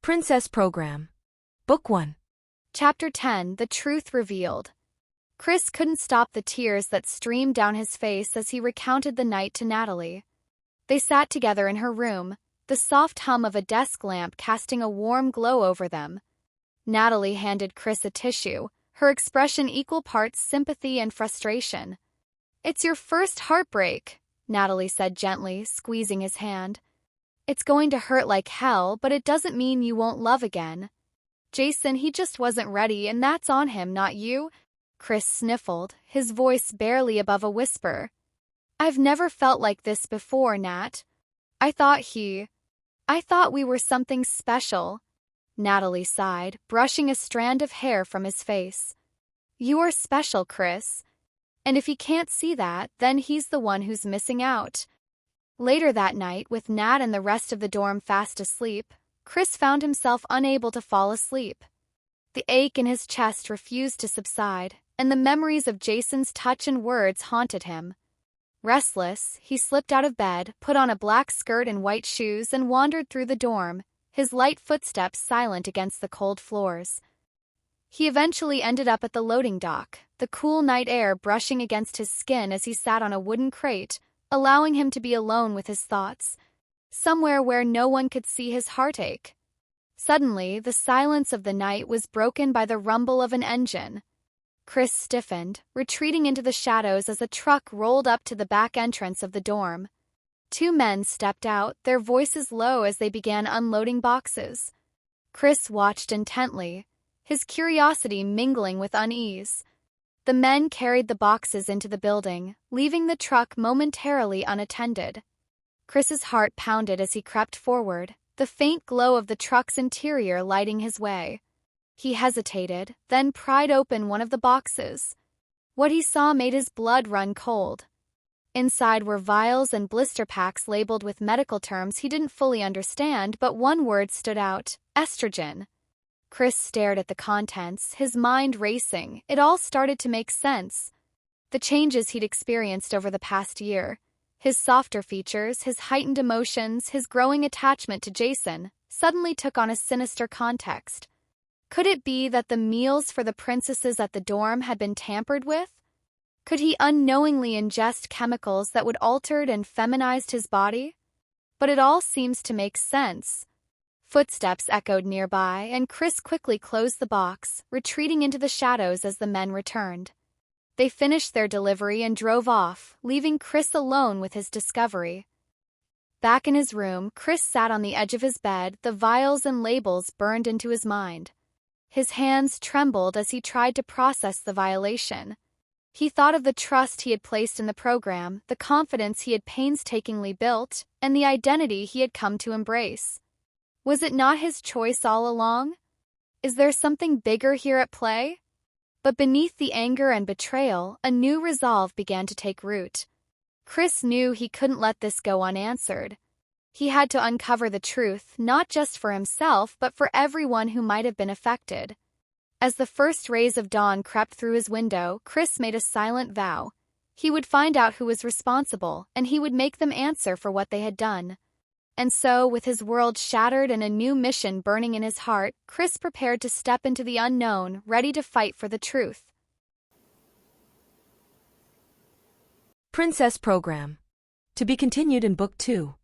Princess Program. Book 1. Chapter 10 The Truth Revealed. Chris couldn't stop the tears that streamed down his face as he recounted the night to Natalie. They sat together in her room, the soft hum of a desk lamp casting a warm glow over them. Natalie handed Chris a tissue, her expression equal parts sympathy and frustration. "It's your first heartbreak," Natalie said gently, squeezing his hand. "It's going to hurt like hell, but it doesn't mean you won't love again. Jason, he just wasn't ready, and that's on him, not you." Chris sniffled, his voice barely above a whisper. "I've never felt like this before, Nat. I thought we were something special." Natalie sighed, brushing a strand of hair from his face. "You are special, Chris. And if he can't see that, then he's the one who's missing out." Later that night, with Nat and the rest of the dorm fast asleep, Chris found himself unable to fall asleep. The ache in his chest refused to subside, and the memories of Jason's touch and words haunted him. Restless, he slipped out of bed, put on a black skirt and white shoes, and wandered through the dorm, his light footsteps silent against the cold floors. He eventually ended up at the loading dock, the cool night air brushing against his skin as he sat on a wooden crate, allowing him to be alone with his thoughts, somewhere where no one could see his heartache. Suddenly, the silence of the night was broken by the rumble of an engine. Chris stiffened, retreating into the shadows as a truck rolled up to the back entrance of the dorm. Two men stepped out, their voices low as they began unloading boxes. Chris watched intently, his curiosity mingling with unease. The men carried the boxes into the building, leaving the truck momentarily unattended. Chris's heart pounded as he crept forward, the faint glow of the truck's interior lighting his way. He hesitated, then pried open one of the boxes. What he saw made his blood run cold. Inside were vials and blister packs labeled with medical terms he didn't fully understand, but one word stood out: estrogen. Chris stared at the contents, his mind racing. It all started to make sense. The changes he'd experienced over the past year, his softer features, his heightened emotions, his growing attachment to Jason, suddenly took on a sinister context. Could it be that the meals for the princesses at the dorm had been tampered with? Could he unknowingly ingest chemicals that would altered and feminized his body? But it all seems to make sense. Footsteps echoed nearby, and Chris quickly closed the box, retreating into the shadows as the men returned. They finished their delivery and drove off, leaving Chris alone with his discovery. Back in his room, Chris sat on the edge of his bed, the vials and labels burned into his mind. His hands trembled as he tried to process the violation. He thought of the trust he had placed in the program, the confidence he had painstakingly built, and the identity he had come to embrace. Was it not his choice all along? Is there something bigger here at play? But beneath the anger and betrayal, a new resolve began to take root. Chris knew he couldn't let this go unanswered. He had to uncover the truth, not just for himself, but for everyone who might have been affected. As the first rays of dawn crept through his window, Chris made a silent vow. He would find out who was responsible, and he would make them answer for what they had done. And so, with his world shattered and a new mission burning in his heart, Chris prepared to step into the unknown, ready to fight for the truth. Princess Program. To be continued in Book 2.